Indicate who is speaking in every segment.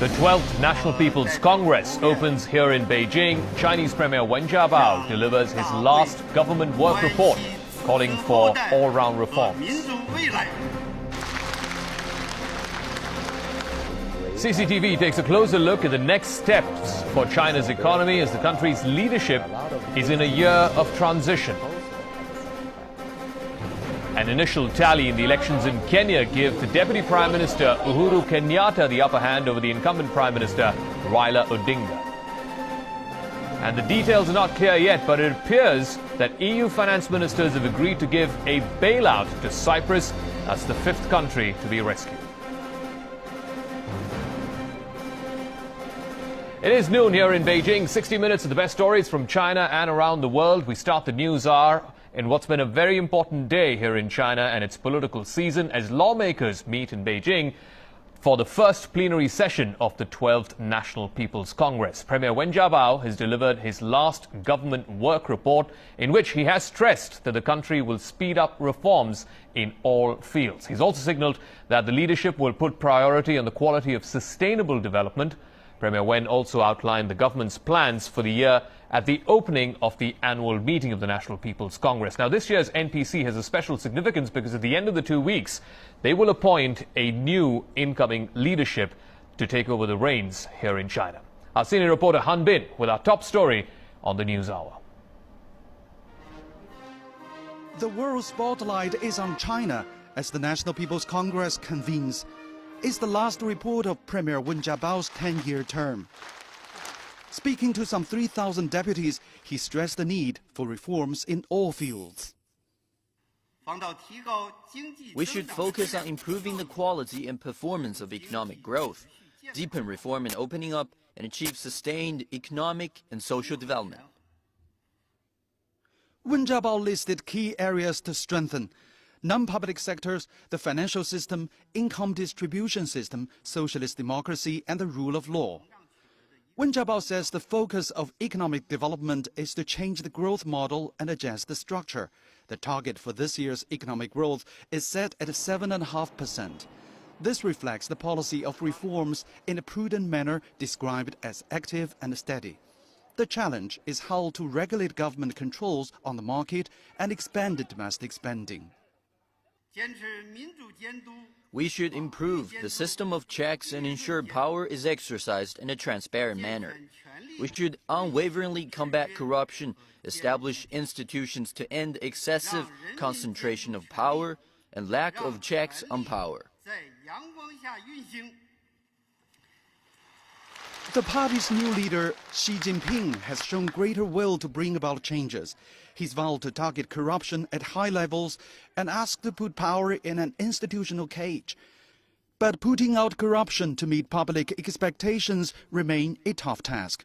Speaker 1: The 12th National People's Congress opens here in Beijing. Chinese Premier Wen Jiabao delivers his last government work report, calling for all-round reforms. CCTV takes a closer look at the next steps for China's economy as the country's leadership is in a year of transition. An initial tally in the elections in Kenya gives the Deputy Prime Minister Uhuru Kenyatta the upper hand over the incumbent Prime Minister Raila Odinga. And the details are not clear yet, but it appears that EU finance ministers have agreed to give a bailout to Cyprus. That's the fifth country to be rescued. It is noon here in Beijing. 60 minutes of the best stories from China and around the world. We start the news hour in what's been a very important day here in China and its political season as lawmakers meet in Beijing for the first plenary session of the 12th National People's Congress. Premier Wen Jiabao has delivered his last government work report in which he has stressed that the country will speed up reforms in all fields. He's also signaled that the leadership will put priority on the quality of sustainable development. Premier Wen also outlined the government's plans for the year at the opening of the annual meeting of the National People's Congress. Now, this year's NPC has a special significance because at the end of the 2 weeks, they will appoint a new incoming leadership to take over the reins here in China. Our senior reporter Han Bin with our top story on the News Hour.
Speaker 2: The world spotlight is on China as the National People's Congress convenes. It's the last report of Premier Wen Jiabao's 10-year term. Speaking to some 3,000 deputies, he stressed the need for reforms in all fields.
Speaker 3: We should focus on improving the quality and performance of economic growth, deepen reform and opening up, and achieve sustained economic and social development.
Speaker 2: Wen Jiabao listed key areas to strengthen: non-public sectors, the financial system, income distribution system, socialist democracy, and the rule of law. Wen Jiabao says the focus of economic development is to change the growth model and adjust the structure. The target for this year's economic growth is set at 7.5%. This reflects the policy of reforms in a prudent manner described as active and steady. The challenge is how to regulate government controls on the market and expand domestic spending.
Speaker 3: We should improve the system of checks and ensure power is exercised in a transparent manner. We should unwaveringly combat corruption, establish institutions to end excessive concentration of power and lack of checks on power.
Speaker 2: The party's new leader, Xi Jinping, has shown greater will to bring about changes. He's vowed to target corruption at high levels and asked to put power in an institutional cage. But putting out corruption to meet public expectations remains a tough task.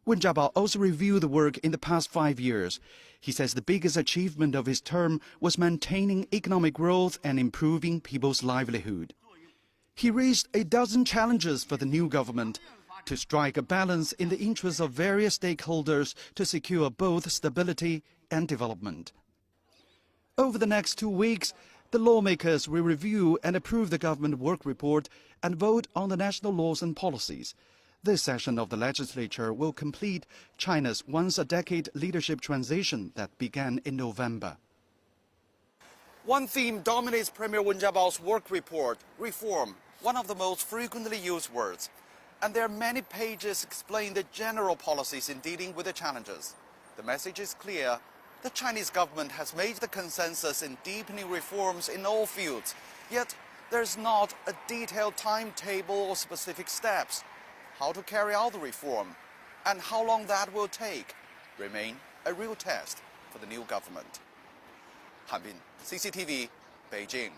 Speaker 2: Wen Jiabao also reviewed the work in the past 5 years. He says the biggest achievement of his term was maintaining economic growth and improving people's livelihood. He raised a dozen challenges for the new government to strike a balance in the interests of various stakeholders to secure both stability and development. Over the next 2 weeks, the lawmakers will review and approve the government work report and vote on the national laws and policies. This session of the legislature will complete China's once-a-decade leadership transition that began in November. One theme dominates Premier Wen Jiabao's work report: reform, one of the most frequently used words. And there are many pages explaining the general policies in dealing with the challenges. The message is clear. The Chinese government has made the consensus in deepening reforms in all fields. Yet, there's not a detailed timetable or specific steps. How to carry out the reform and how long that will take remain a real test for the new government. Han Bin, CCTV, Beijing.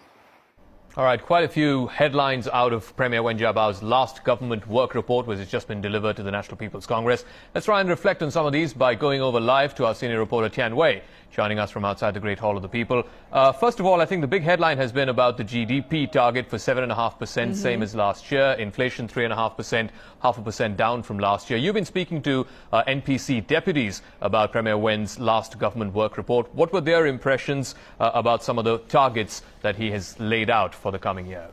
Speaker 1: All right, quite a few headlines out of Premier Wen Jiabao's last government work report, which has just been delivered to the National People's Congress. Let's try and reflect on some of these by going over live to our senior reporter Tian Wei, joining us from outside the Great Hall of the People. First of all, I think the big headline has been about the GDP target for 7.5%, same as last year. Inflation 3.5%, 0.5% down from last year. You've been speaking to NPC deputies about Premier Wen's last government work report. What were their impressions about some of the targets that he has laid out for the coming year?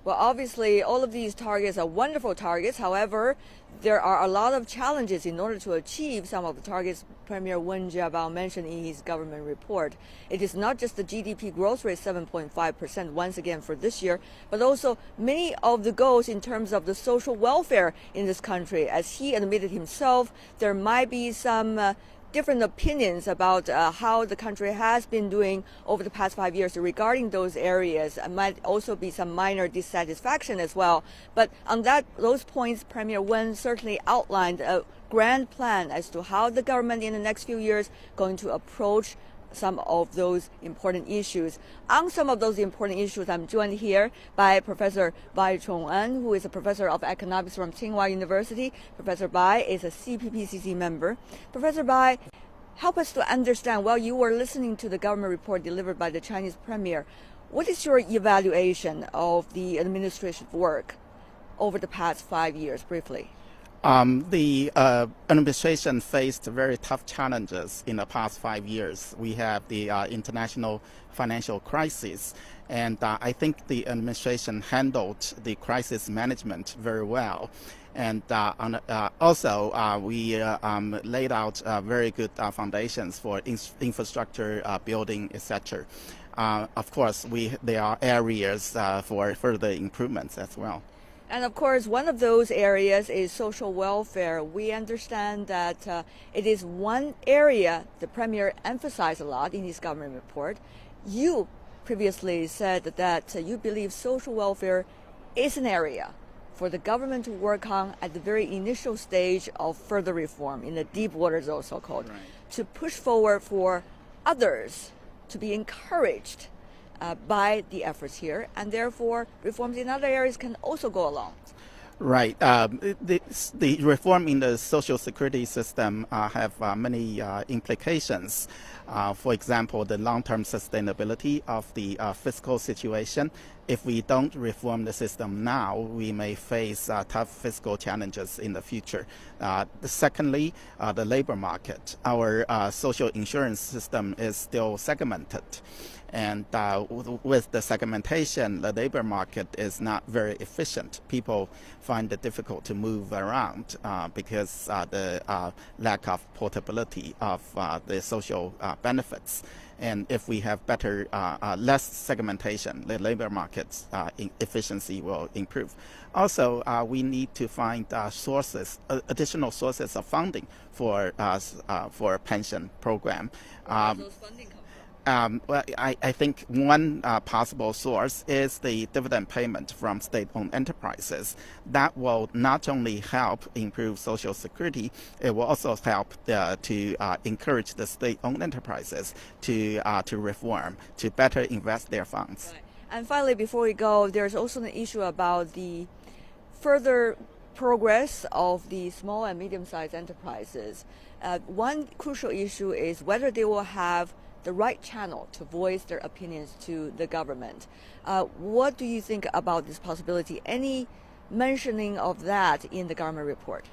Speaker 4: Well, obviously, all of these targets are wonderful targets. However, there are a lot of challenges in order to achieve some of the targets Premier Wen Jiabao mentioned in his government report. It is not just the GDP growth rate, 7.5% once again for this year, but also many of the goals in terms of the social welfare in this country. As he admitted himself, there might be some different opinions about how the country has been doing over the past 5 years regarding those areas. Might also be some minor dissatisfaction as well. But on those points, Premier Wen certainly outlined a grand plan as to how the government in the next few years going to approach some of those important issues. On some of those important issues, I'm joined here by Professor Bai Chong-en, who is a professor of economics from Tsinghua University. Professor Bai is a CPPCC member. Professor Bai, help us to understand, while you were listening to the government report delivered by the Chinese premier, what is your evaluation of the administration's work over the past 5 years, briefly?
Speaker 5: The administration faced very tough challenges in the past 5 years. We have the international financial crisis, and I think the administration handled the crisis management very well. And also, we laid out very good foundations for infrastructure building, etc. Of course, there are areas for further improvements as well.
Speaker 4: And of course, one of those areas is social welfare. We understand that it is one area the Premier emphasized a lot in his government report. You previously said that you believe social welfare is an area for the government to work on at the very initial stage of further reform, in the deep waters also called, right, to push forward for others to be encouraged by the efforts here, and therefore reforms in other areas can also go along.
Speaker 5: Right. The reform in the social security system have many implications. For example, the long-term sustainability of the fiscal situation. If we don't reform the system now, we may face tough fiscal challenges in the future. Secondly, the labor market. Our social insurance system is still segmented. And with the segmentation, the labor market is not very efficient. People find it difficult to move around because the lack of portability of the social benefits. And if we have better, less segmentation, the labor market's efficiency will improve. Also, we need to find additional sources of funding for a pension program.
Speaker 4: Those funding
Speaker 5: well, I think one possible source is the dividend payment from state-owned enterprises. That will not only help improve social security, it will also help to encourage the state-owned enterprises to reform, to better invest their funds.
Speaker 4: Right. And finally, before we go, there's also an issue about the further progress of the small and medium-sized enterprises. One crucial issue is whether they will have the right channel to voice their opinions to the government. What do you think about this possibility? Any mentioning of that in the government report?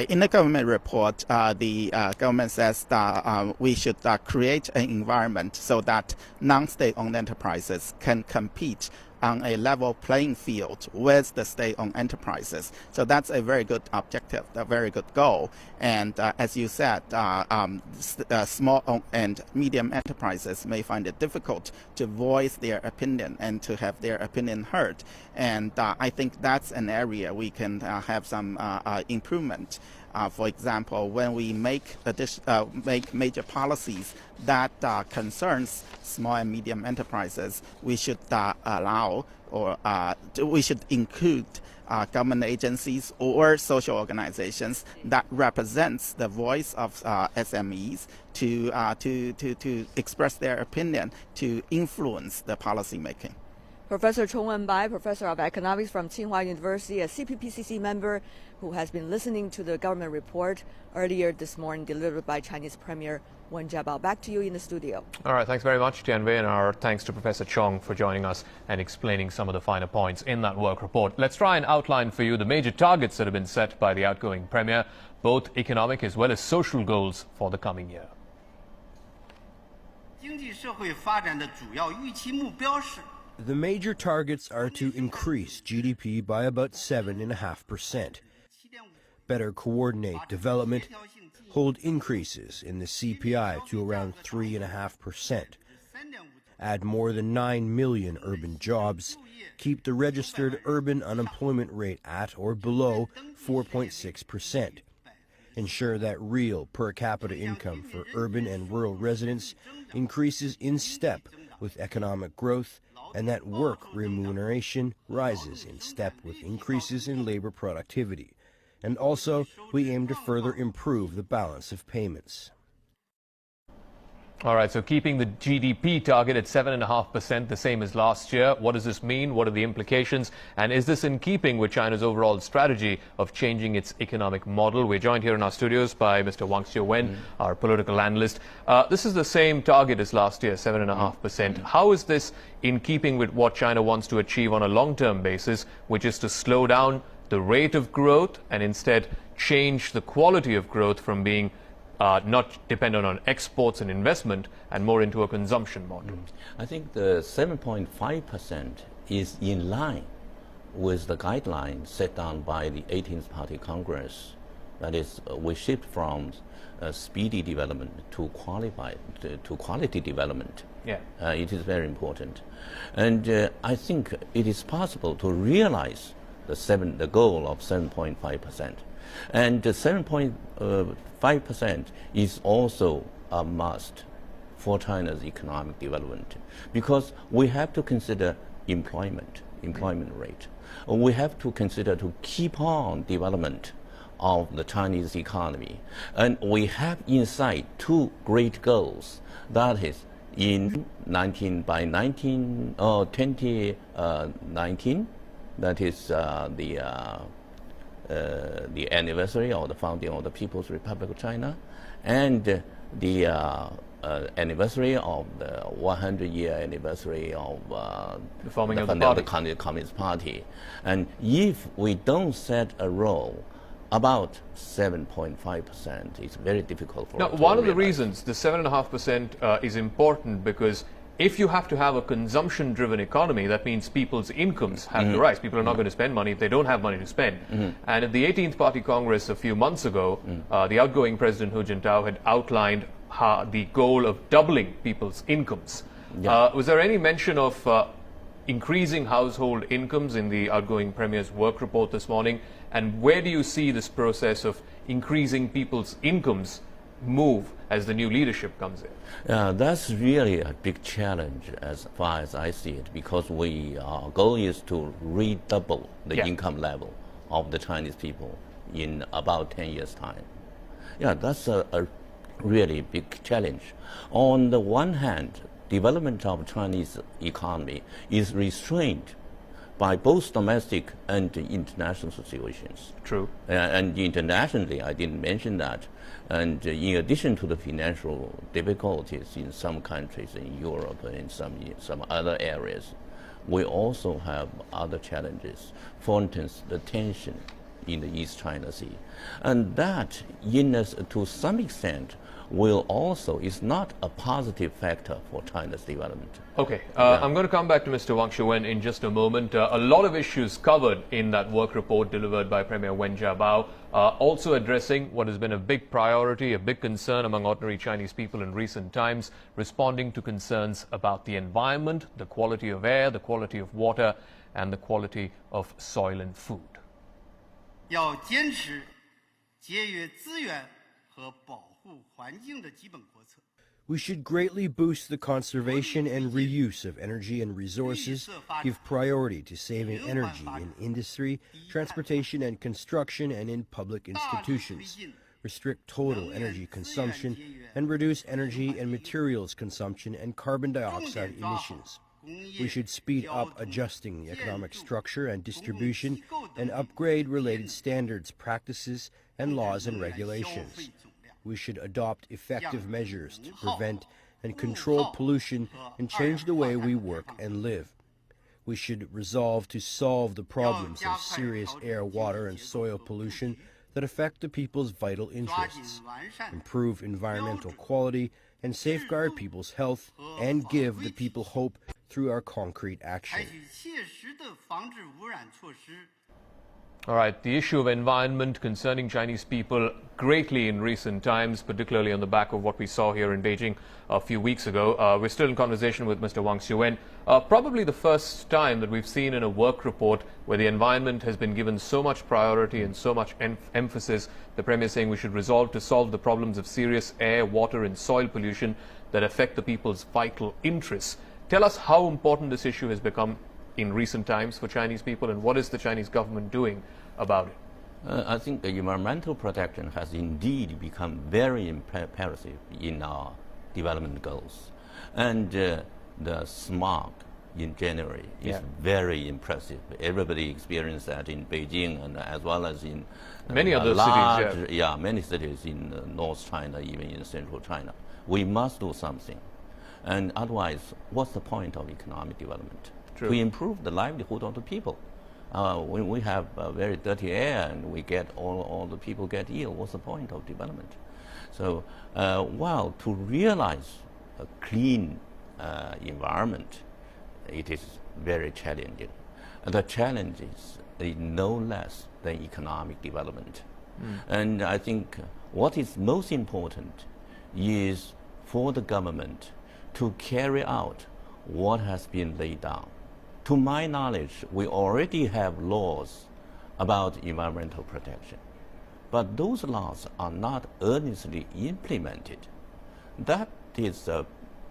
Speaker 5: In the government report, the government says that we should create an environment so that non-state-owned enterprises can compete on a level playing field with the state-owned enterprises. So that's a very good objective, a very good goal. And as you said, small and medium enterprises may find it difficult to voice their opinion and to have their opinion heard. And I think that's an area we can have some improvement. For example, when we make major policies that concerns small and medium enterprises, we should allow or we should include government agencies or social organizations that represents the voice of SMEs to express their opinion, to influence the policy making.
Speaker 4: Professor Chong-en Bai, Professor of Economics from Tsinghua University, a CPPCC member who has been listening to the government report earlier this morning delivered by Chinese Premier Wen Jiabao. Back to you in the studio.
Speaker 1: All right, thanks very much, Tianwei, and our thanks to Professor Chong for joining us and explaining some of the finer points in that work report. Let's try and outline for you the major targets that have been set by the outgoing Premier, both economic as well as social goals for the coming year.
Speaker 6: 经济社会发展的主要预期目标是 The major targets are to increase GDP by about 7.5%, better coordinate development, hold increases in the CPI to around 3.5%, add more than 9 million urban jobs, keep the registered urban unemployment rate at or below 4.6%, ensure that real per capita income for urban and rural residents increases in step with economic growth, and that work remuneration rises in step with increases in labor productivity. And also, we aim to further improve the balance of payments.
Speaker 1: All right, so keeping the GDP target at 7.5%, the same as last year. What does this mean? What are the implications? And is this in keeping with China's overall strategy of changing its economic model? We're joined here in our studios by Mr. Wang Xiuwen, our political analyst. This is the same target as last year, 7.5%. How is this in keeping with what China wants to achieve on a long-term basis, which is to slow down the rate of growth and instead change the quality of growth from being not dependent on exports and investment and more into a consumption model?
Speaker 7: I think the 7.5% is in line with the guidelines set down by the 18th Party Congress. That is, we shift from speedy development to quality development.
Speaker 1: Yeah.
Speaker 7: It is very important. And I think it is possible to realize the goal of 7.5%. And 7.5% is also a must for China's economic development, because we have to consider employment rate. We have to consider to keep on development of the Chinese economy. And we have in sight two great goals. That is, by 2019, that is the anniversary of the founding of the People's Republic of China, and the anniversary of the 100-year anniversary of
Speaker 1: the forming of
Speaker 7: the Communist Party. And if we don't set a role about 7.5%, it's very difficult for us to
Speaker 1: one of the
Speaker 7: realize.
Speaker 1: reasons the 7.5% is important, because if you have to have a consumption-driven economy, that means people's incomes have to rise. People are not going to spend money if they don't have money to spend. And at the 18th Party Congress a few months ago, the outgoing President Hu Jintao had outlined the goal of doubling people's incomes.
Speaker 7: Yeah.
Speaker 1: Was there any mention of increasing household incomes in the outgoing Premier's work report this morning? And where do you see this process of increasing people's incomes move as the new leadership comes in?
Speaker 7: That's really a big challenge as far as I see it, because our goal is to redouble the income level of the Chinese people in about 10 years' time. Yeah, that's a really big challenge. On the one hand, development of Chinese economy is restrained by both domestic and international situations.
Speaker 1: True.
Speaker 7: And internationally, I didn't mention that. And in addition to the financial difficulties in some countries in Europe and in some other areas, we also have other challenges. For instance, the tension in the East China Sea. And that, to some extent, is not a positive factor for China's development.
Speaker 1: Okay, I'm going to come back to Mr. Wang Xiuwen in just a moment. A lot of issues covered in that work report delivered by Premier Wen Jiabao, also addressing what has been a big priority, a big concern among ordinary Chinese people in recent times, responding to concerns about the environment, the quality of air, the quality of water, and the quality of soil and food.
Speaker 8: 要坚持节约资源和保护环境的基本国策。
Speaker 6: We should greatly boost the conservation and reuse of energy and resources, give priority to saving energy in industry, transportation and construction, and in public institutions, restrict total energy consumption, and reduce energy and materials consumption and carbon dioxide emissions. We should speed up adjusting the economic structure and distribution and upgrade related standards, practices, and laws and regulations. We should adopt effective measures to prevent and control pollution and change the way we work and live. We should resolve to solve the problems of serious air, water, and soil pollution that affect the people's vital interests, improve environmental quality, and safeguard people's health, and give the people hope through our concrete action.
Speaker 8: 采取切实的防治污染措施。
Speaker 1: All right, the issue of environment concerning Chinese people greatly in recent times, particularly on the back of what we saw here in Beijing a few weeks ago. We're still in conversation with Mr. Wang Xiuwen. Probably the first time that we've seen in a work report where the environment has been given so much priority and so much emphasis. The Premier saying we should resolve to solve the problems of serious air, water and soil pollution that affect the people's vital interests. Tell us how important this issue has become in recent times for Chinese people, and what is the Chinese government doing about it?
Speaker 7: I think the environmental protection has indeed become very imperative in our development goals. And the smog in January is very impressive. Everybody experienced that in Beijing and as well as in
Speaker 1: many other cities.
Speaker 7: Yeah, many cities in North China, even in Central China. We must do something. And otherwise, what's the point of economic development?
Speaker 1: True.
Speaker 7: To improve the livelihood of the people. When we have very dirty air and we get all the people get ill, what's the point of development? So, while to realize a clean environment, it is very challenging. The challenge is no less than economic development. And I think what is most important is for the government to carry out what has been laid down. To my knowledge, we already have laws about environmental protection, but those laws are not earnestly implemented. That is a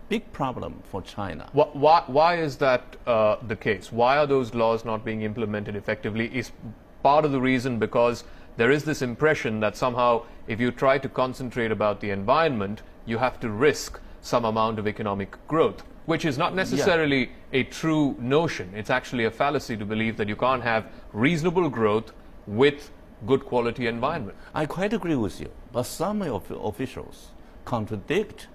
Speaker 7: big problem for China.
Speaker 1: Why is that the case? Why are those laws not being implemented effectively? Is part of the reason because there is this impression that somehow if you try to concentrate about the environment, you have to risk some amount of economic growth, which is not necessarily a true notion. It's actually a fallacy to believe that you can't have reasonable growth with good quality environment.
Speaker 7: I quite agree with you, but some officials contradict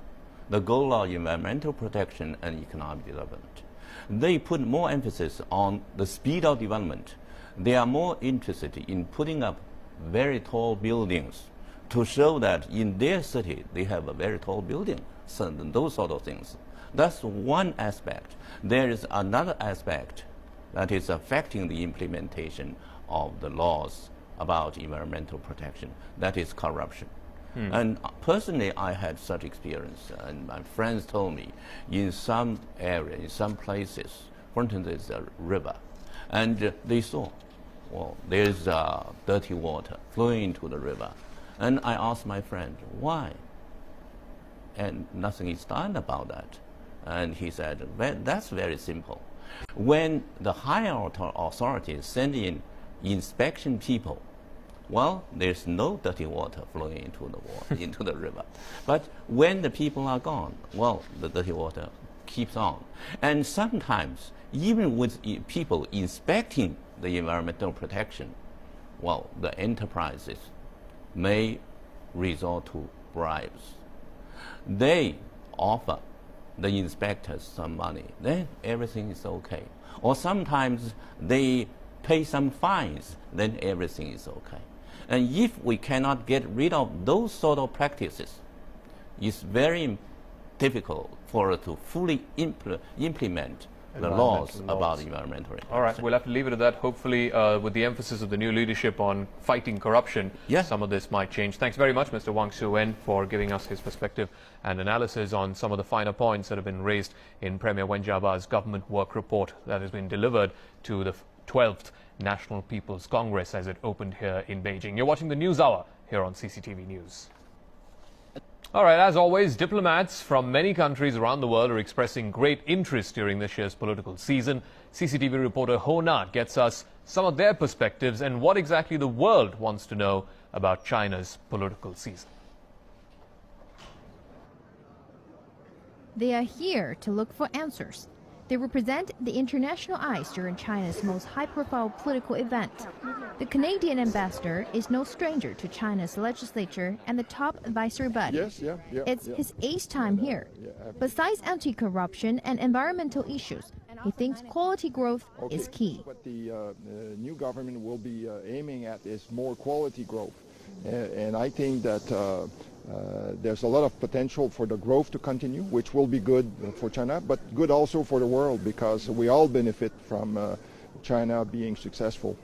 Speaker 7: the goal of environmental protection and economic development. They put more emphasis on the speed of development. They are more interested in putting up very tall buildings to show that in their city they have a very tall building. So those sort of things. That's one aspect. There is another aspect that is affecting the implementation of the laws about environmental protection. That is corruption. And personally, I had such experience, and my friends told me in some areas, in some places, for instance, there's a river, and they saw, well, there's dirty water flowing into the river. And I asked my friend, why? And nothing is done about that. And he said, well, that's very simple. When the higher authorities send in inspection people, well, there's no dirty water flowing into the river. But when the people are gone, well, the dirty water keeps on. And sometimes, even with people inspecting the environmental protection, well, the enterprises may resort to bribes. They offer the inspectors some money, then everything is okay. Or sometimes they pay some fines, then everything is okay. And if we cannot get rid of those sort of practices, it's very difficult for us to fully implement the laws about environmental protection.
Speaker 1: All right, we'll have to leave it at that. Hopefully, with the emphasis of the new leadership on fighting corruption, some of this might change. Thanks very much, Mr. Wang Xiuwen, for giving us his perspective and analysis on some of the finer points that have been raised in Premier Wen Jiaba's government work report that has been delivered to the 12th National People's Congress as it opened here in Beijing. You're watching the News Hour here on CCTV News. All right, as always, diplomats from many countries around the world are expressing great interest during this year's political season. CCTV reporter Ho Na gets us some of their perspectives and what exactly the world wants to know about China's political season.
Speaker 9: They are here to look for answers. They represent the international eyes during China's most high-profile political event. The Canadian ambassador is no stranger to China's legislature and the top advisory body. It's his 8th time here. Besides anti-corruption and environmental issues, he thinks quality growth is key.
Speaker 10: What the new government will be aiming at is more quality growth. And I think that There's a lot of potential for the growth to continue, which will be good for China, but good also for the world because we all benefit from China being successful.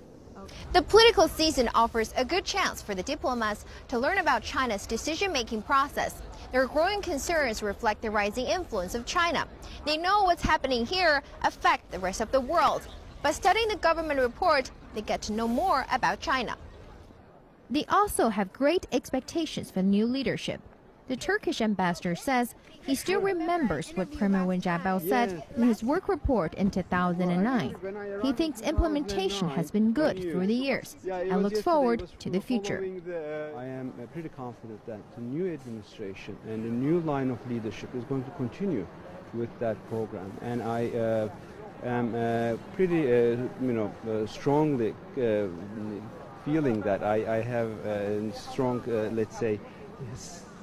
Speaker 9: The political season offers a good chance for the diplomats to learn about China's decision-making process. Their growing concerns reflect the rising influence of China. They know what's happening here affects the rest of the world. By studying the government report, they get to know more about China. They also have great expectations for new leadership. The Turkish ambassador says he still remembers what Premier Wen Jiabao said in his work report in 2009. He thinks implementation has been good through the years and looks forward to the future.
Speaker 11: I am pretty confident that the new administration and the new line of leadership is going to continue with that program. And I am pretty, strongly feeling that I have a strong, let's say,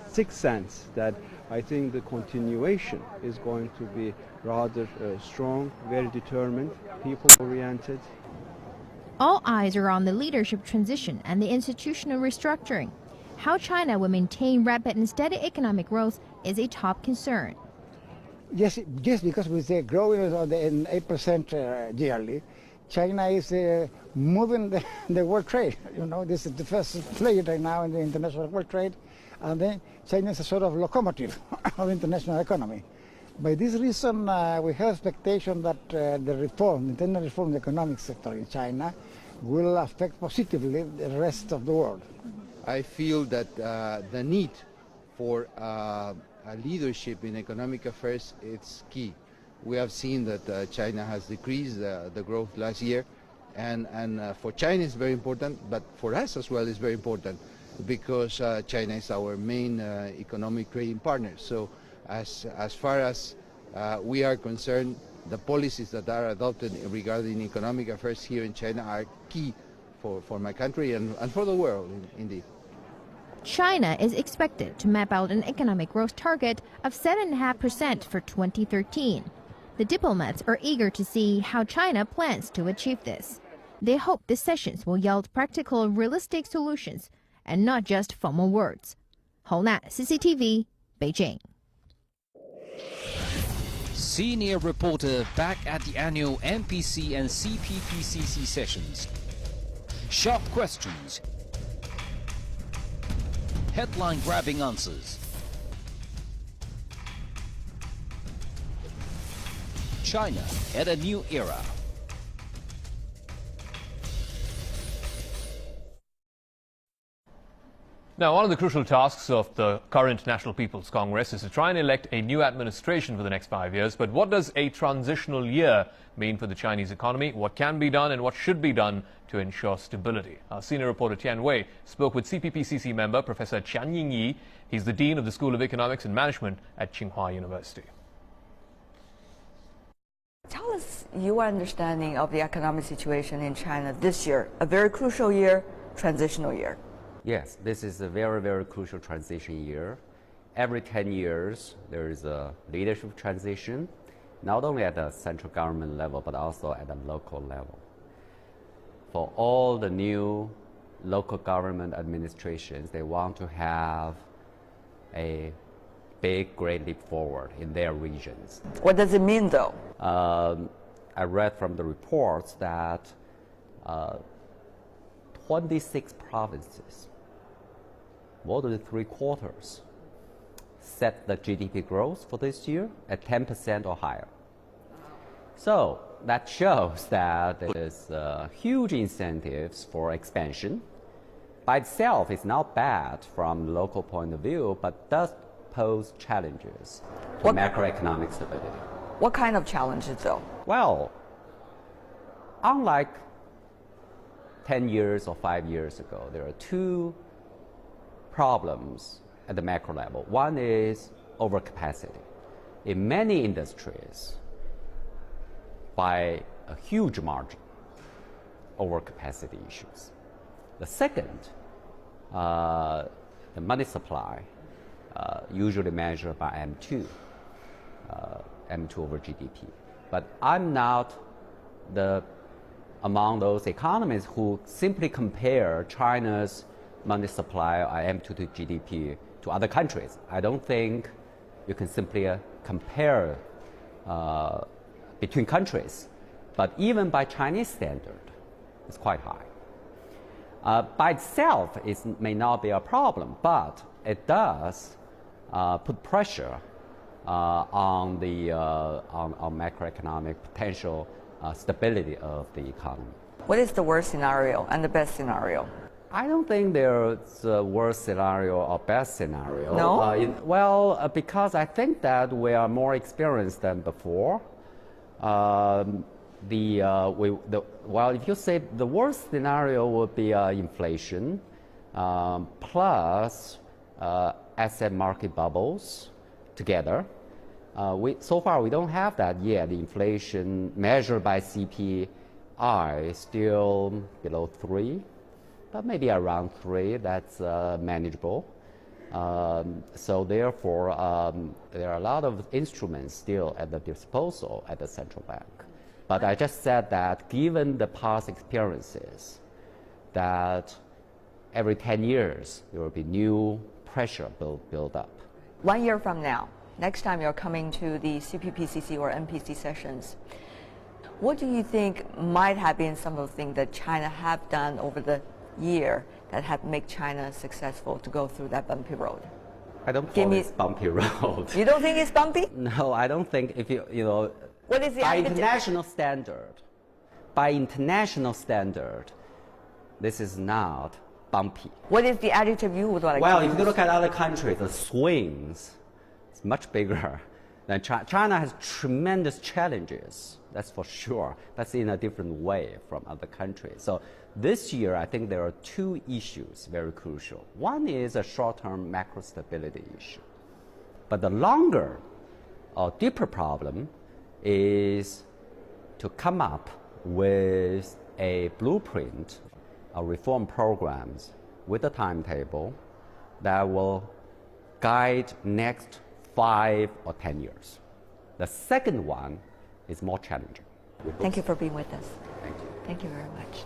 Speaker 11: sixth sense that I think the continuation is going to be rather strong, very determined, people-oriented.
Speaker 9: All eyes are on the leadership transition and the institutional restructuring. How China will maintain rapid and steady economic growth is a top concern.
Speaker 12: Yes, just because we say growing in 8% yearly, China is moving the world trade. You know, this is the first player right now in the international world trade. And then China is a sort of locomotive of international economy. By this reason, we have expectation that the internal reform in the economic sector in China will affect positively the rest of the world.
Speaker 13: I feel that the need for a leadership in economic affairs is key. We have seen that China has decreased the growth last year, and for China it's very important, but for us as well it's very important, because China is our main economic trading partner. So as far as we are concerned, the policies that are adopted regarding economic affairs here in China are key for my country and for the world, indeed.
Speaker 9: China is expected to map out an economic growth target of 7.5% for 2013. The diplomats are eager to see how China plans to achieve this. They hope the sessions will yield practical, realistic solutions and not just formal words. Hou Na, CCTV, Beijing.
Speaker 14: Senior reporter back at the annual NPC and CPPCC sessions. Sharp questions. Headline-grabbing answers. China at a new era.
Speaker 1: Now, one of the crucial tasks of the current National People's Congress is to try and elect a new administration for the next 5 years. But what does a transitional year mean for the Chinese economy? What can be done and what should be done to ensure stability? Our senior reporter Tian Wei spoke with CPPCC member Professor Qian Yingyi. He's the Dean of the School of Economics and Management at Tsinghua University.
Speaker 4: Tell us your understanding of the economic situation in China this year, a very crucial year, transitional year.
Speaker 15: Yes, this is a very, very crucial transition year. Every 10 years, there is a leadership transition, not only at the central government level, but also at the local level. For all the new local government administrations, they want to have a big, great leap forward in their regions.
Speaker 4: What does it mean, though?
Speaker 15: I read from the reports that 26 provinces, more than 3/4, set the GDP growth for this year at 10% or higher. So that shows that there is huge incentives for expansion. By itself, it's not bad from the local point of view, but does pose challenges to macroeconomic stability.
Speaker 4: What kind of challenges, though?
Speaker 15: Well, unlike 10 years or 5 years ago, there are two problems at the macro level. One is overcapacity. In many industries, by a huge margin, overcapacity issues. The second, the money supply, usually measured by M2, M2 over GDP. But I'm not among those economists who simply compare China's money supply or M2 GDP to other countries. I don't think you can simply compare between countries. But even by Chinese standard, it's quite high. By itself, it may not be a problem, but it does put pressure on the on macroeconomic potential stability of the economy.
Speaker 4: What is the worst scenario and the best scenario?
Speaker 15: I don't think there's a worst scenario or best scenario.
Speaker 4: No?
Speaker 15: Because I think that we are more experienced than before. If you say the worst scenario would be inflation plus asset market bubbles together. So far, we don't have that yet. The inflation measured by CPI is still below 3, but maybe around 3. That's manageable. So therefore, there are a lot of instruments still at the disposal at the central bank. But I just said that given the past experiences, that every 10 years there will be new pressure build up.
Speaker 4: 1 year from now, next time you're coming to the CPPCC or MPC sessions, what do you think might have been some of the things that China have done over the year that have made China successful to go through that bumpy road?
Speaker 15: I don't call it bumpy road.
Speaker 4: You don't think it's bumpy?
Speaker 15: No, I don't think if you know.
Speaker 4: What is the
Speaker 15: by international standard? By international standard, this is not bumpy.
Speaker 4: What is the adjective you would like to use?
Speaker 15: Well, if you look at other countries, the swings is much bigger than China. China has tremendous challenges, that's for sure. That's in a different way from other countries. So this year, I think there are two issues very crucial. One is a short-term macro stability issue. But the longer or deeper problem is to come up with a blueprint of reform programs with a timetable that will guide next 5 or 10 years. The second one is more challenging.
Speaker 4: Thank you for being with us.
Speaker 15: Thank you.
Speaker 4: Thank you very much.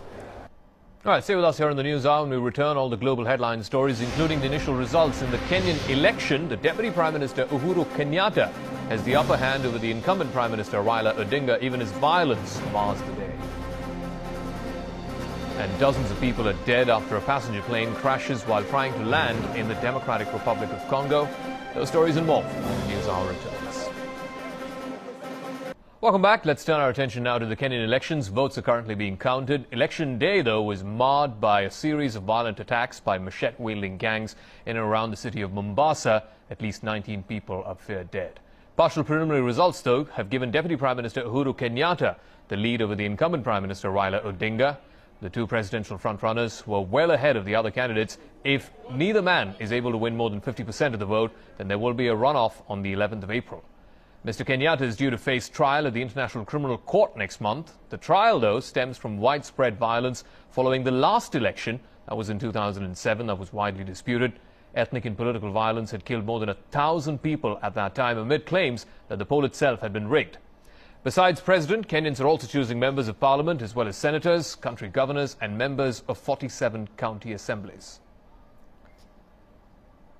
Speaker 1: All right, stay with us here on the News Hour. When we return, all the global headline stories, including the initial results in the Kenyan election. The Deputy Prime Minister Uhuru Kenyatta has the upper hand over the incumbent Prime Minister Raila Odinga, even as violence mars the day. And dozens of people are dead after a passenger plane crashes while trying to land in the Democratic Republic of Congo. Those stories and more when the News Hour returns. Welcome back. Let's turn our attention now to the Kenyan elections. Votes are currently being counted. Election day, though, was marred by a series of violent attacks by machete-wielding gangs in and around the city of Mombasa. At least 19 people are feared dead. Partial preliminary results, though, have given Deputy Prime Minister Uhuru Kenyatta the lead over the incumbent Prime Minister Raila Odinga. The two presidential frontrunners were well ahead of the other candidates. If neither man is able to win more than 50% of the vote, then there will be a runoff on the 11th of April. Mr. Kenyatta is due to face trial at the International Criminal Court next month. The trial, though, stems from widespread violence following the last election. That was in 2007. That was widely disputed. Ethnic and political violence had killed more than 1,000 people at that time, amid claims that the poll itself had been rigged. Besides President, Kenyans are also choosing members of parliament, as well as senators, country governors, and members of 47 county assemblies.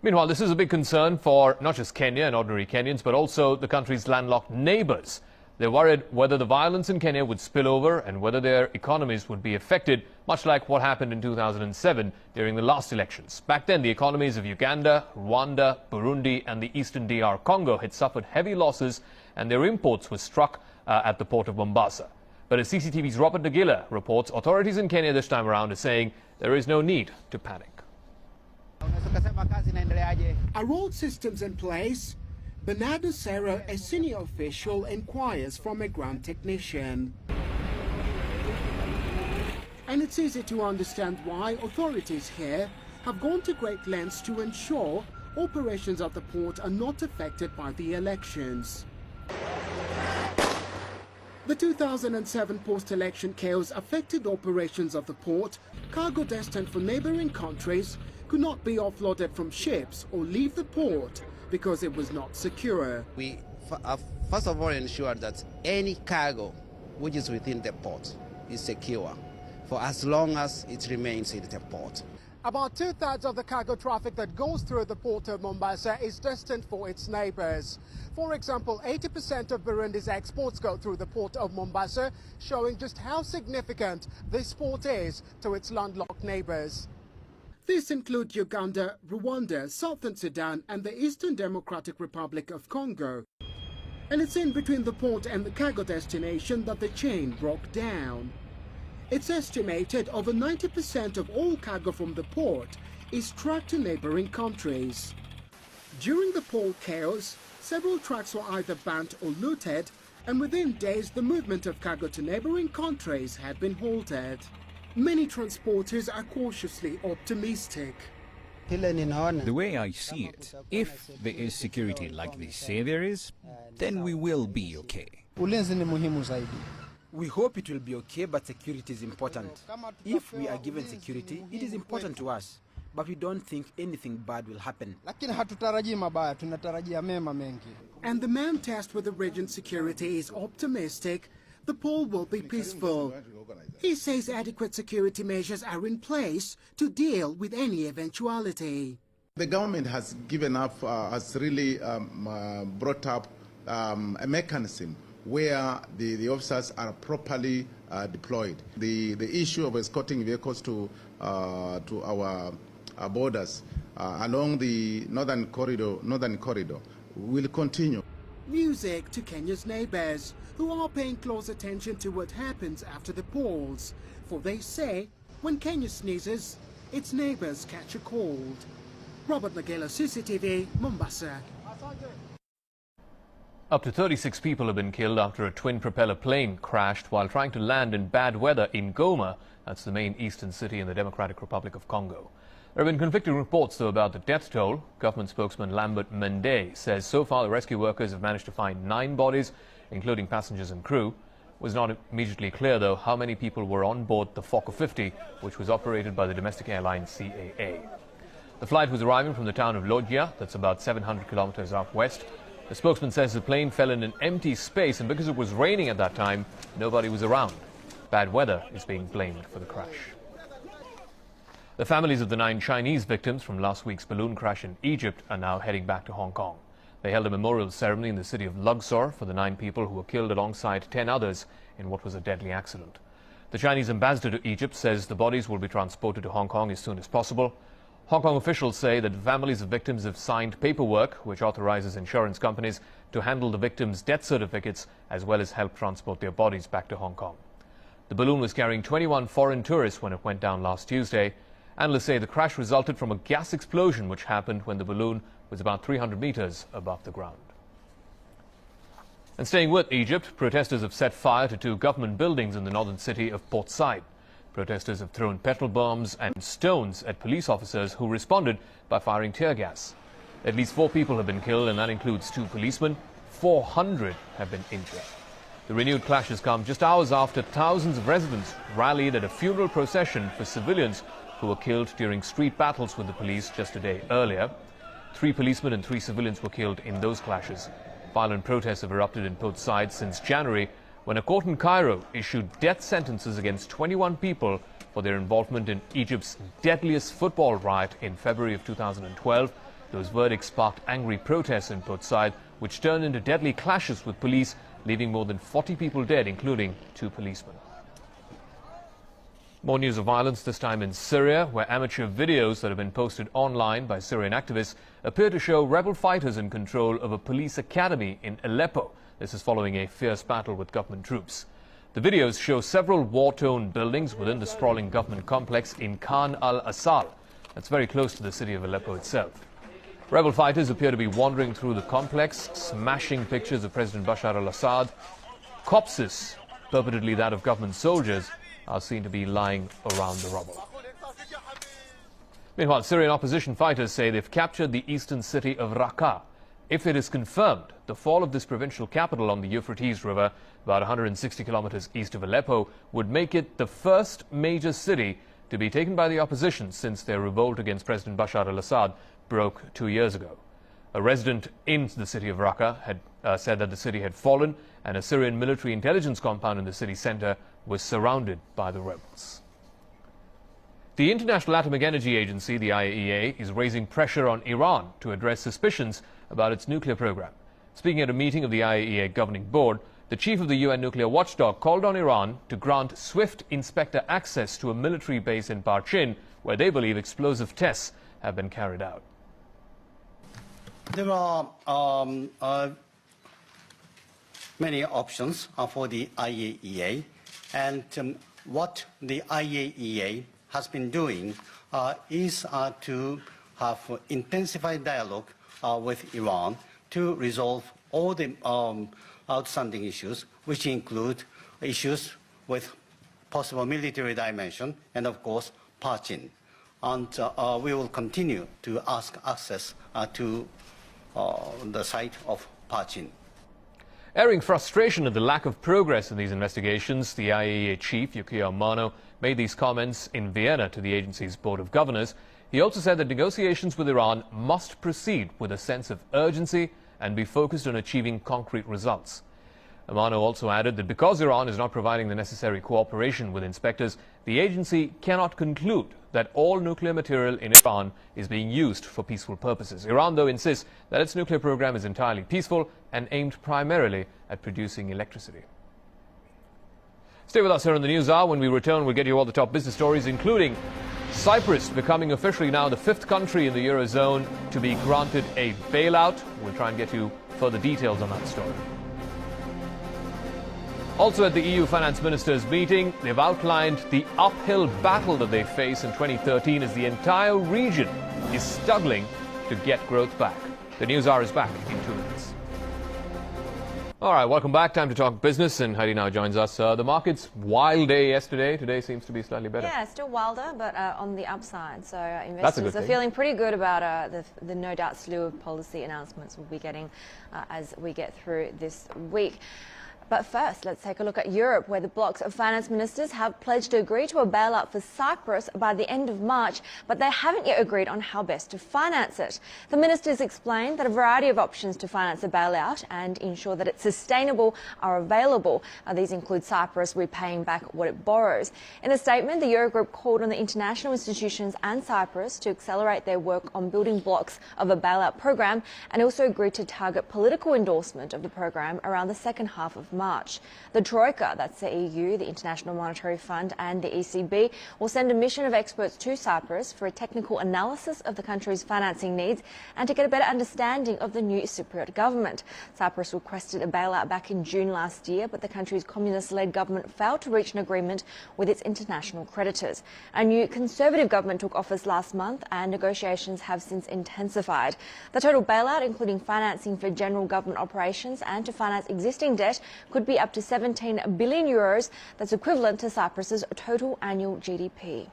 Speaker 1: Meanwhile, this is a big concern for not just Kenya and ordinary Kenyans, but also the country's landlocked neighbors. They're worried whether the violence in Kenya would spill over and whether their economies would be affected, much like what happened in 2007 during the last elections. Back then, the economies of Uganda, Rwanda, Burundi, and the eastern DR Congo had suffered heavy losses, and their imports were struck at the port of Mombasa. But as CCTV's Robert Nagila reports, authorities in Kenya this time around are saying there is no need to panic.
Speaker 16: Are all systems in place? Bernardo Serra, a senior official, inquires from a ground technician. And it's easy to understand why authorities here have gone to great lengths to ensure operations at the port are not affected by the elections. The 2007 post-election chaos affected operations of the port. Cargo destined for neighboring countries could not be offloaded from ships or leave the port because it was not secure.
Speaker 17: We first of all ensure that any cargo which is within the port is secure for as long as it remains in the port.
Speaker 16: About 2/3 of the cargo traffic that goes through the port of Mombasa is destined for its neighbors. For example, 80% of Burundi's exports go through the port of Mombasa, showing just how significant this port is to its landlocked neighbors. These include Uganda, Rwanda, Southern Sudan and the Eastern Democratic Republic of Congo. And it's in between the port and the cargo destination that the chain broke down. It's estimated over 90% of all cargo from the port is trucked to neighboring countries. During the port chaos, several trucks were either burnt or looted, and within days the movement of cargo to neighboring countries had been halted. Many transporters are cautiously optimistic.
Speaker 18: The way I see it, if there is security like they say there is, then we will be okay.
Speaker 19: We hope it will be okay, but security is important. If we are given security, it is important to us, but we don't think anything bad will happen.
Speaker 16: And the man tasked with the region's security is optimistic the port will be peaceful. He says adequate security measures are in place to deal with any eventuality.
Speaker 20: The government has given up, has really brought up a mechanism where the officers are properly deployed. The issue of escorting vehicles to our borders along the northern corridor will continue.
Speaker 16: Music to Kenya's neighbors, who are paying close attention to what happens after the polls. For they say, when Kenya sneezes, its neighbors catch a cold. Robert Nagela, CCTV, Mombasa.
Speaker 1: Up to 36 people have been killed after a twin-propeller plane crashed while trying to land in bad weather in Goma. That's the main eastern city in the Democratic Republic of Congo. There have been conflicting reports, though, about the death toll. Government spokesman Lambert Mende says so far the rescue workers have managed to find 9 bodies, including passengers and crew. It was not immediately clear, though, how many people were on board the Fokker 50, which was operated by the domestic airline CAA. The flight was arriving from the town of Lodja, that's about 700 kilometers out west. The spokesman says the plane fell in an empty space, and because it was raining at that time, nobody was around. Bad weather is being blamed for the crash. The families of the 9 Chinese victims from last week's balloon crash in Egypt are now heading back to Hong Kong. They held a memorial ceremony in the city of Luxor for the 9 people who were killed alongside 10 others in what was a deadly accident. The Chinese ambassador to Egypt says the bodies will be transported to Hong Kong as soon as possible. Hong Kong officials say that the families of victims have signed paperwork which authorizes insurance companies to handle the victims' death certificates as well as help transport their bodies back to Hong Kong. The balloon was carrying 21 foreign tourists when it went down last Tuesday. Analysts say the crash resulted from a gas explosion which happened when the balloon was about 300 meters above the ground. And staying with Egypt, protesters have set fire to 2 government buildings in the northern city of Port Said. Protesters have thrown petrol bombs and stones at police officers who responded by firing tear gas. At least 4 people have been killed, and that includes 2 policemen. 400 have been injured. The renewed clashes come just hours after thousands of residents rallied at a funeral procession for civilians who were killed during street battles with the police just a day earlier. 3 policemen and 3 civilians were killed in those clashes. Violent protests have erupted in Port Said since January, when a court in Cairo issued death sentences against 21 people for their involvement in Egypt's deadliest football riot in February of 2012. Those verdicts sparked angry protests in Port Said, which turned into deadly clashes with police, leaving more than 40 people dead, including 2 policemen. More news of violence, this time in Syria, where amateur videos that have been posted online by Syrian activists appear to show rebel fighters in control of a police academy in Aleppo. This is following a fierce battle with government troops. The videos show several war-torn buildings within the sprawling government complex in Khan al-Assal. That's very close to the city of Aleppo itself. Rebel fighters appear to be wandering through the complex, smashing pictures of President Bashar al-Assad. Corpses, purportedly that of government soldiers, are seen to be lying around the rubble. Meanwhile, Syrian opposition fighters say they've captured the eastern city of Raqqa. If it is confirmed, the fall of this provincial capital on the Euphrates River, about 160 kilometers east of Aleppo, would make it the first major city to be taken by the opposition since their revolt against President Bashar al-Assad broke 2 years ago. A resident in the city of Raqqa had said that the city had fallen, and a Syrian military intelligence compound in the city center was surrounded by the rebels. The International Atomic Energy Agency, the IAEA, is raising pressure on Iran to address suspicions about its nuclear program. Speaking at a meeting of the IAEA Governing Board, the chief of the UN nuclear watchdog called on Iran to grant swift inspector access to a military base in Parchin, where they believe explosive tests have been carried out.
Speaker 21: There are many options for the IAEA, and what the IAEA has been doing is to have intensified dialogue with Iran to resolve all the outstanding issues, which include issues with possible military dimension and, of course, Parchin. And we will continue to ask access to the site of Parchin.
Speaker 1: Airing frustration at the lack of progress in these investigations, the IAEA chief, Yukio Amano, made these comments in Vienna to the agency's Board of Governors. He also said that negotiations with Iran must proceed with a sense of urgency and be focused on achieving concrete results. Amano also added that because Iran is not providing the necessary cooperation with inspectors, the agency cannot conclude that all nuclear material in Iran is being used for peaceful purposes. Iran, though, insists that its nuclear program is entirely peaceful and aimed primarily at producing electricity. Stay with us here on the News Hour. When we return, we'll get you all the top business stories, including Cyprus becoming officially now the 5th country in the Eurozone to be granted a bailout. We'll try and get you further details on that story. Also at the EU finance ministers' meeting, they've outlined the uphill battle that they face in 2013 as the entire region is struggling to get growth back. The News Hour is back in 2 minutes. All right, welcome back. Time to talk business, and Heidi now joins us. The market's wild day yesterday. Today seems to be slightly better.
Speaker 22: Yeah, still wilder, but on the upside. So investors are feeling pretty good about the no doubt slew of policy announcements we'll be getting as we get through this week. But first, let's take a look at Europe, where the bloc's finance ministers have pledged to agree to a bailout for Cyprus by the end of March, but they haven't yet agreed on how best to finance it. The ministers explained that a variety of options to finance a bailout and ensure that it's sustainable are available. These include Cyprus repaying back what it borrows. In a statement, the Eurogroup called on the international institutions and Cyprus to accelerate their work on building blocks of a bailout program, and also agreed to target political endorsement of the program around the second half of March. The Troika, that's the EU, the International Monetary Fund and the ECB, will send a mission of experts to Cyprus for a technical analysis of the country's financing needs and to get a better understanding of the new Cypriot government. Cyprus requested a bailout back in June last year, but the country's communist-led government failed to reach an agreement with its international creditors. A new Conservative government took office last month and negotiations have since intensified. The total bailout, including financing for general government operations and to finance existing debt, could be up to 17 billion euros. That's equivalent to Cyprus's total annual GDP.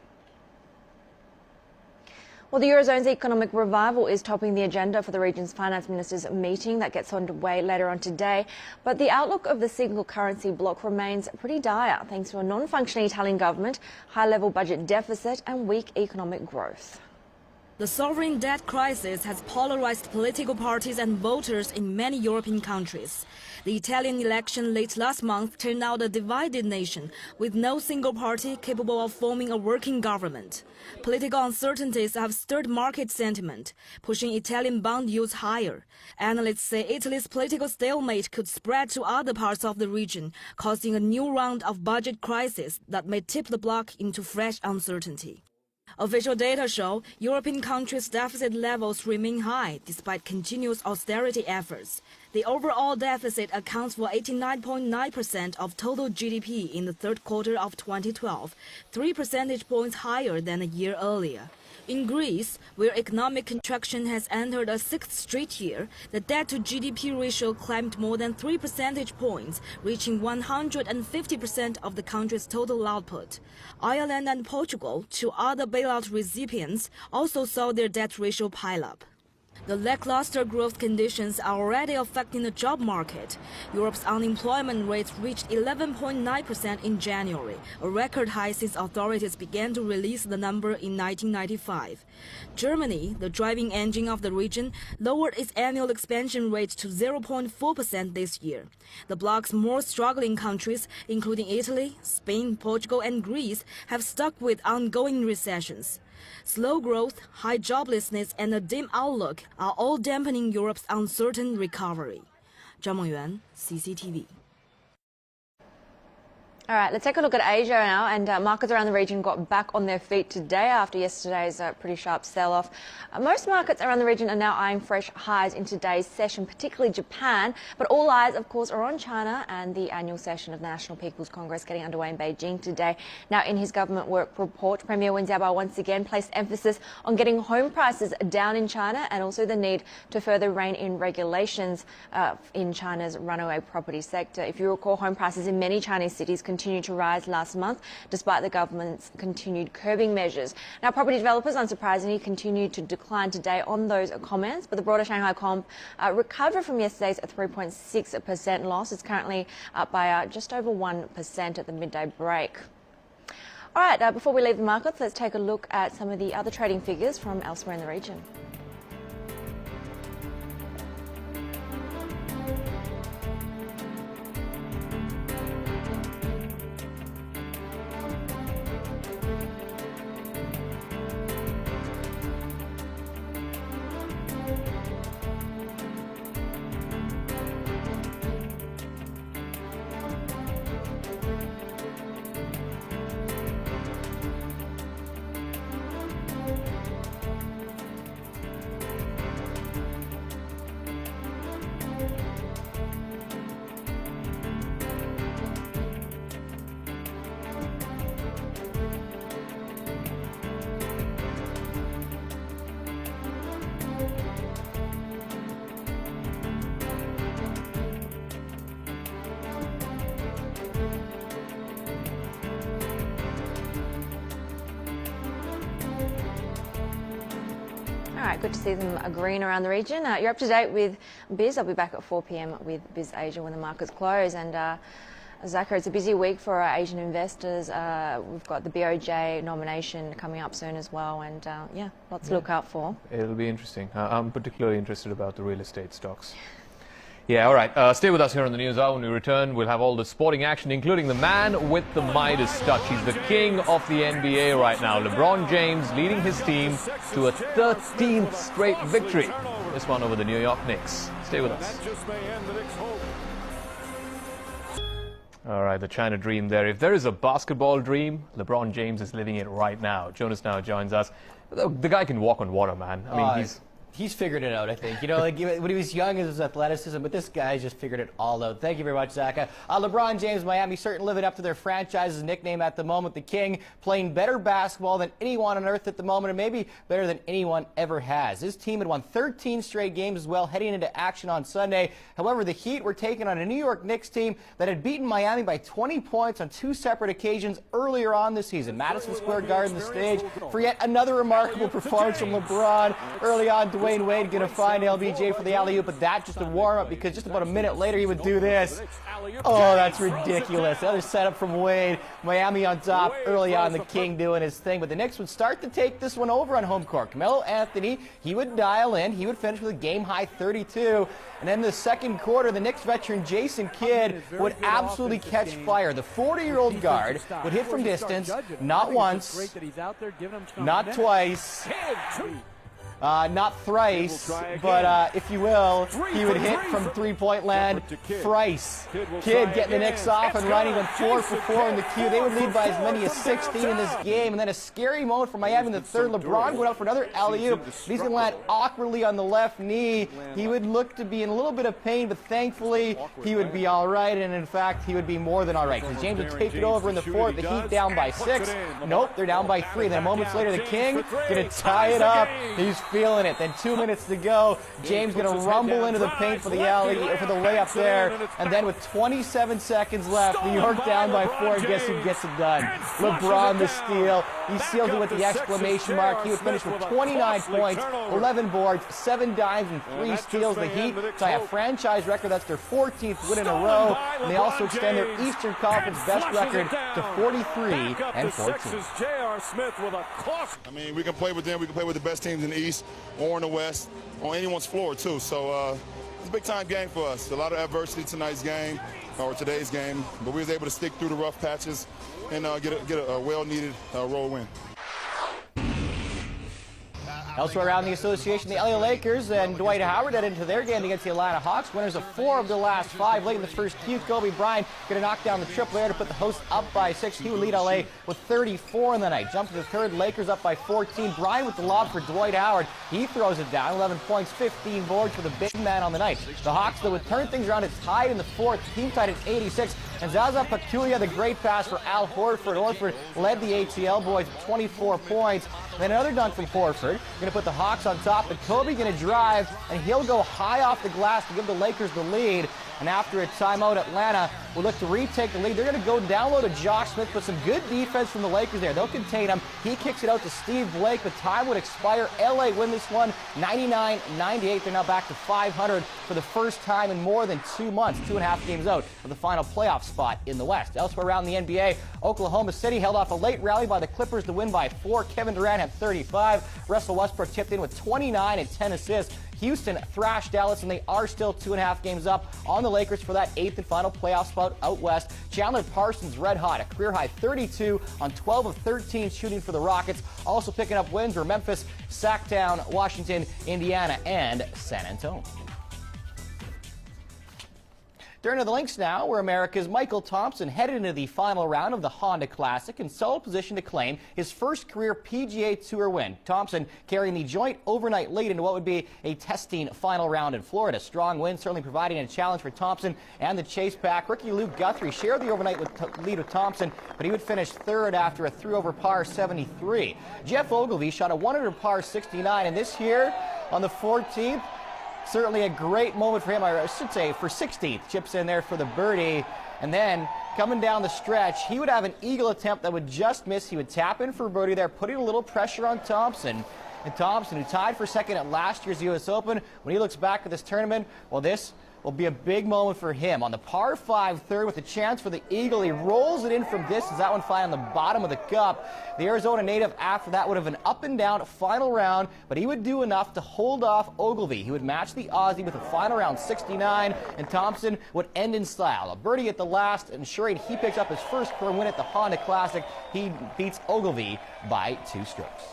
Speaker 22: Well, the Eurozone's economic revival is topping the agenda for the region's finance ministers' meeting that gets underway later on today. But the outlook of the single currency bloc remains pretty dire, thanks to a non-functioning Italian government, high-level budget deficit and weak economic growth.
Speaker 23: The sovereign debt crisis has polarized political parties and voters in many European countries. The Italian election late last month turned out a divided nation, with no single party capable of forming a working government. Political uncertainties have stirred market sentiment, pushing Italian bond yields higher. Analysts say Italy's political stalemate could spread to other parts of the region, causing a new round of budget crisis that may tip the bloc into fresh uncertainty. Official data show European countries' deficit levels remain high despite continuous austerity efforts. The overall deficit accounts for 89.9% of total GDP in the third quarter of 2012, 3 percentage points higher than a year earlier. In Greece, where economic contraction has entered a 6th straight year, the debt-to-GDP ratio climbed more than 3 percentage points, reaching 150% of the country's total output. Ireland and Portugal, two other bailout recipients, also saw their debt ratio pile up. The lackluster growth conditions are already affecting the job market. Europe's unemployment rate reached 11.9% in January, a record high since authorities began to release the number in 1995. Germany, the driving engine of the region, lowered its annual expansion rate to 0.4% this year. The bloc's more struggling countries, including Italy, Spain, Portugal, and Greece, have stuck with ongoing recessions. Slow growth, high joblessness, and a dim outlook are all dampening Europe's uncertain recovery. Zhang Mengyuan, CCTV.
Speaker 22: All right, let's take a look at Asia now, and markets around the region got back on their feet today after yesterday's pretty sharp sell-off. Most markets around the region are now eyeing fresh highs in today's session, particularly Japan, but all eyes, of course, are on China and the annual session of the National People's Congress getting underway in Beijing today. Now, in his government work report, Premier Wen Jiabao once again placed emphasis on getting home prices down in China and also the need to further rein in regulations in China's runaway property sector. If you recall, home prices in many Chinese cities continued to rise last month despite the government's continued curbing measures. Now, property developers, unsurprisingly, continued to decline today on those comments, but the broader Shanghai comp recovered from yesterday's 3.6% loss. It's currently up by just over 1% at the midday break. All right, before we leave the markets, let's take a look at some of the other trading figures from elsewhere in the region. All right, good to see them green around the region. You're up to date with Biz. I'll be back at 4 p.m. with Biz Asia when the markets close. And Zachary, it's a busy week for our Asian investors. We've got the BOJ nomination coming up soon as well. And yeah, lots to look out for.
Speaker 1: It'll be interesting. I'm particularly interested about the real estate stocks. Yeah, all right. Stay with us here on the News Hour. When we return, we'll have all the sporting action, including the man with the Midas touch. He's the king of the NBA right now. LeBron James leading his team to a 13th straight victory. This one over the New York Knicks. Stay with us. All right, the China dream there. If there is a basketball dream, LeBron James is living it right now. Jonas now joins us. The guy can walk on water, man. I mean,
Speaker 2: he's figured it out, I think. You know, like when he was young, it was athleticism, but this guy just figured it all out. Thank you very much, Zach. LeBron James, Miami, certainly living up to their franchise's nickname at the moment, the King, playing better basketball than anyone on earth at the moment, and maybe better than anyone ever has. His team had won 13 straight games as well, heading into action on Sunday. However, the Heat were taking on a New York Knicks team that had beaten Miami by 20 points on 2 separate occasions earlier on this season. Madison Square Garden, the stage for yet another remarkable performance from LeBron. Early on, Dwayne Wade going to find LBJ for the alley-oop, but that's just a warm-up because just about a minute later he would do this. Oh, that's ridiculous. Another setup from Wade. Miami on top early on, the King doing his thing, but the Knicks would start to take this one over on home court. Carmelo Anthony, he would dial in. He would finish with a game-high 32. And then the second quarter, the Knicks veteran Jason Kidd would absolutely catch fire. The 40-year-old guard would hit from distance, not once, not twice, not thrice, but if you will, he would hit from three-point land thrice. Kidd getting the Knicks off and running on 4 for 4 in the queue. They would lead by as many as 16 in this game. And then a scary moment for Miami in the third. LeBron going out for another alley-oop. He's going to land awkwardly on the left knee. He would look to be in a little bit of pain, but thankfully he would be all right. And in fact, he would be more than all right, because James would take it over in the fourth. The Heat down by 6. Nope, they're down by 3. Then moments later, the King going to tie it up. He's feeling it. Then 2 minutes to go. James going to rumble into the paint for the layup there. And then with 27 seconds left, New York down by 4. And guess who gets it done? LeBron the steal. He seals it with the exclamation mark. He would finish with 29 points, 11 boards, 7 dimes, and 3 steals. The Heat tie a franchise record. That's their 14th win in a row. And they also extend their Eastern Conference best record to 43-14.
Speaker 3: I mean, we can play with them. We can play with the best teams in the East or in the West, on anyone's floor, too. So it's a big-time game for us. A lot of adversity tonight's game, or today's game, but we was able to stick through the rough patches and get a well-needed road win.
Speaker 2: Elsewhere around the association, the LA Lakers and Dwight Howard head into their game against the Atlanta Hawks. Winners of 4 of the last 5. Late in the first Q, Kobe Bryant going to knock down the triple there to put the hosts up by 6. He would lead LA with 34 in the night. Jump to the third, Lakers up by 14. Bryant with the lob for Dwight Howard. He throws it down. 11 points, 15 boards for the big man on the night. The Hawks, though, would turn things around. It's tied in the fourth. Team tied at 86. And Zaza Pachulia, the great pass for Al Horford. Horford led the ATL boys with 24 points. Then another dunk from Horford. Going to put the Hawks on top, but Kobe going to drive, and he'll go high off the glass to give the Lakers the lead. And after a timeout, Atlanta will look to retake the lead. They're going to go down low to Josh Smith, but some good defense from the Lakers there. They'll contain him. He kicks it out to Steve Blake, but time would expire. LA win this one 99-98. They're now back to 500 for the first time in more than 2 months. 2.5 games out of the final playoff spot in the West. Elsewhere around the NBA, Oklahoma City held off a late rally by the Clippers to win by 4. Kevin Durant had 35. Russell Westbrook tipped in with 29 and 10 assists. Houston thrashed Dallas, and they are still 2.5 games up on the Lakers for that 8th and final playoff spot out west. Chandler Parsons red hot, a career-high 32 on 12 of 13 shooting for the Rockets. Also picking up wins were Memphis, Sacktown, Washington, Indiana, and San Antonio. Turn to the links now, where America's Michael Thompson headed into the final round of the Honda Classic in sole position to claim his first career PGA Tour win. Thompson carrying the joint overnight lead into what would be a testing final round in Florida. Strong win, certainly providing a challenge for Thompson and the chase pack. Rookie Luke Guthrie shared the overnight lead with Thompson, but he would finish third after a 3-over par 73. Jeff Ogilvy shot a 1-under par 69, and this here on the 14th, certainly a great moment for him, I should say, for 16th. Chips in there for the birdie. And then coming down the stretch, he would have an eagle attempt that would just miss. He would tap in for birdie there, putting a little pressure on Thompson. And Thompson, who tied for second at last year's U.S. Open, when he looks back at this tournament, well, this will be a big moment for him. On the par 5 third with a chance for the eagle, he rolls it in from distance. That one flying on the bottom of the cup. The Arizona native after that would have an up and down final round, but he would do enough to hold off Ogilvy. He would match the Aussie with a final round 69, and Thompson would end in style. A birdie at the last, ensuring he picks up his first career win at the Honda Classic. He beats Ogilvy by 2 strokes.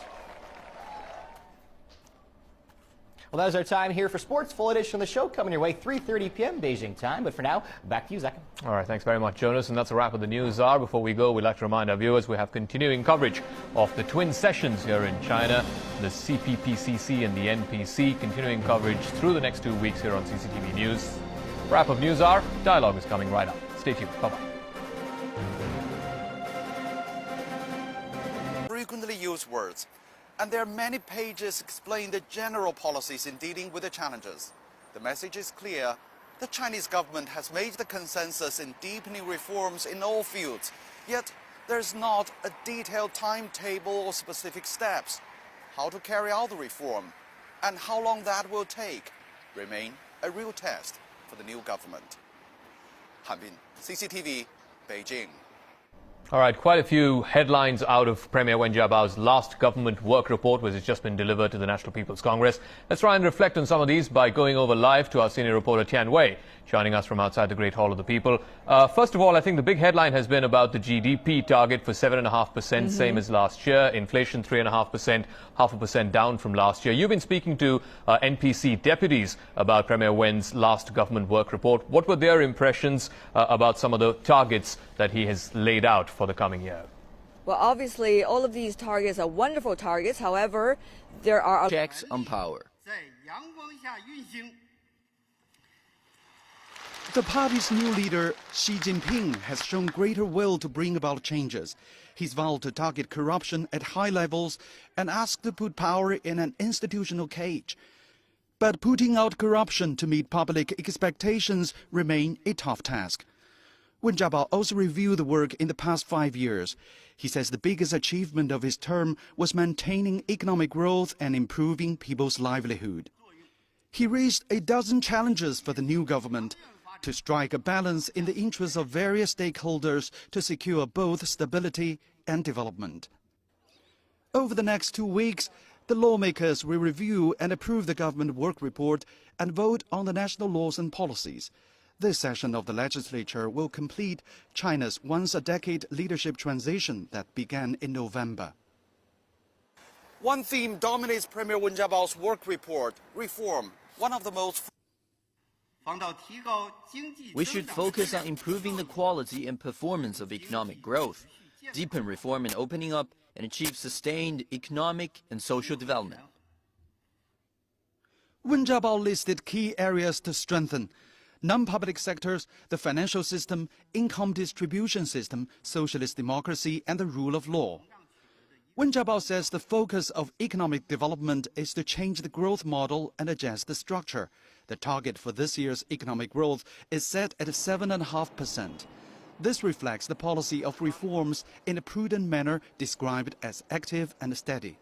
Speaker 2: Well, that is our time here for Sports. Full edition of the show coming your way 3:30 p.m. Beijing time. But for now, back to you, Zach.
Speaker 1: All right, thanks very much, Jonas. And that's a wrap of the News Hour. Before we go, we'd like to remind our viewers we have continuing coverage of the twin sessions here in China, the CPPCC and the NPC, continuing coverage through the next 2 weeks here on CCTV News. Wrap of News Hour. Dialogue is coming right up. Stay tuned. Bye-bye.
Speaker 5: Frequently used words. And there are many pages explaining the general policies in dealing with the challenges. The message is clear. The Chinese government has made the consensus in deepening reforms in all fields, yet there's not a detailed timetable or specific steps. How to carry out the reform and how long that will take remain a real test for the new government. Han Bin, CCTV, Beijing.
Speaker 1: All right, quite a few headlines out of Premier Wen Jiabao's last government work report, which has just been delivered to the National People's Congress. Let's try and reflect on some of these by going over live to our senior reporter Tian Wei, joining us from outside the Great Hall of the People. First of all, I think the big headline has been about the GDP target for 7.5%, same as last year. Inflation 3.5%, 0.5% down from last year. You've been speaking to NPC deputies about Premier Wen's last government work report. What were their impressions about some of the targets that he has laid out for the coming year?
Speaker 4: Well, obviously, all of these targets are wonderful targets. However, there are
Speaker 6: checks on power. The party's new leader, Xi Jinping, has shown greater will to bring about changes. He's vowed to target corruption at high levels and asked to put power in an institutional cage. But putting out corruption to meet public expectations remain a tough task. Wen Jiabao also reviewed the work in the past 5 years. He says the biggest achievement of his term was maintaining economic growth and improving people's livelihood. He raised a dozen challenges for the new government to strike a balance in the interests of various stakeholders to secure both stability and development. Over the next 2 weeks, the lawmakers will review and approve the government work report and vote on the national laws and policies. This session of the legislature will complete China's once-a-decade leadership transition that began in November.
Speaker 5: One theme dominates Premier Wen Jiabao's work report: reform. One of the most.
Speaker 7: We should focus on improving the quality and performance of economic growth, deepen reform and opening up, and achieve sustained economic and social development.
Speaker 6: Wen Jiabao listed key areas to strengthen: non-public sectors, the financial system, income distribution system, socialist democracy, and the rule of law. Wen Jiabao says the focus of economic development is to change the growth model and adjust the structure. The target for this year's economic growth is set at 7.5%. This reflects the policy of reforms in a prudent manner described as active and steady.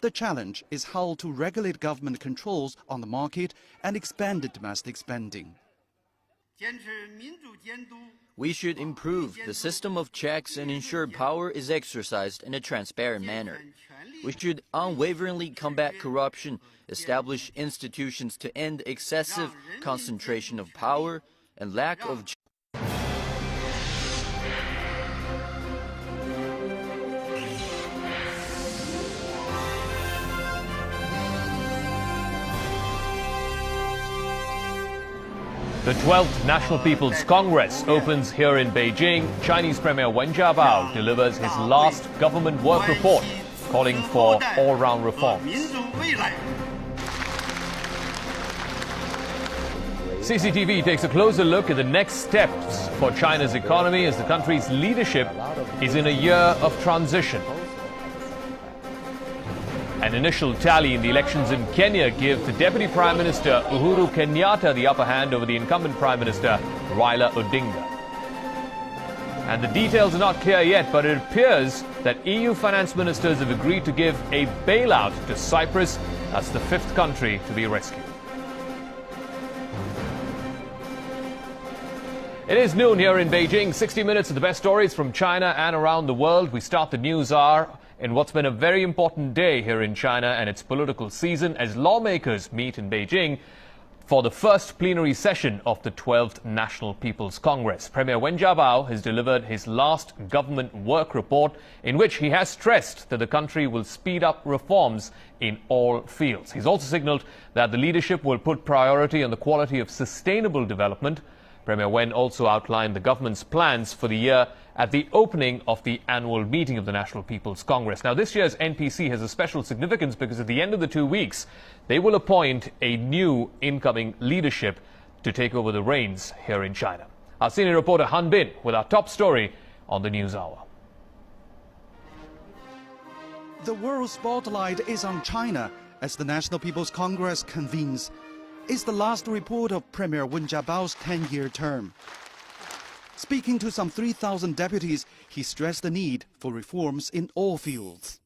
Speaker 6: The challenge is how to regulate government controls on the market and expand domestic spending.
Speaker 7: We should improve the system of checks and ensure power is exercised in a transparent manner. We should unwaveringly combat corruption, establish institutions to end excessive concentration of power and lack of
Speaker 1: The 12th National People's Congress opens here in Beijing. Chinese Premier Wen Jiabao delivers his last government work report, calling for all-round reforms. CCTV takes a closer look at the next steps for China's economy as the country's leadership is in a year of transition. An initial tally in the elections in Kenya gives the Deputy Prime Minister Uhuru Kenyatta the upper hand over the incumbent Prime Minister Raila Odinga. And the details are not clear yet, but it appears that EU finance ministers have agreed to give a bailout to Cyprus. That's the 5th country to be rescued. It is noon here in Beijing. 60 minutes of the best stories from China and around the world. We start the news hour in what's been a very important day here in China and its political season as lawmakers meet in Beijing for the first plenary session of the 12th National People's Congress. Premier Wen Jiabao has delivered his last government work report in which he has stressed that the country will speed up reforms in all fields. He's also signaled that the leadership will put priority on the quality of sustainable development. Premier Wen also outlined the government's plans for the year at the opening of the annual meeting of the National People's Congress. Now, this year's NPC has a special significance because at the end of the 2 weeks, they will appoint a new incoming leadership to take over the reins here in China. Our senior reporter Han Bin with our top story on the News Hour.
Speaker 6: The world spotlight is on China as the National People's Congress convenes. It's the last report of Premier Wen Jiabao's 10-year term. Speaking to some 3,000 deputies, he stressed the need for reforms in all fields.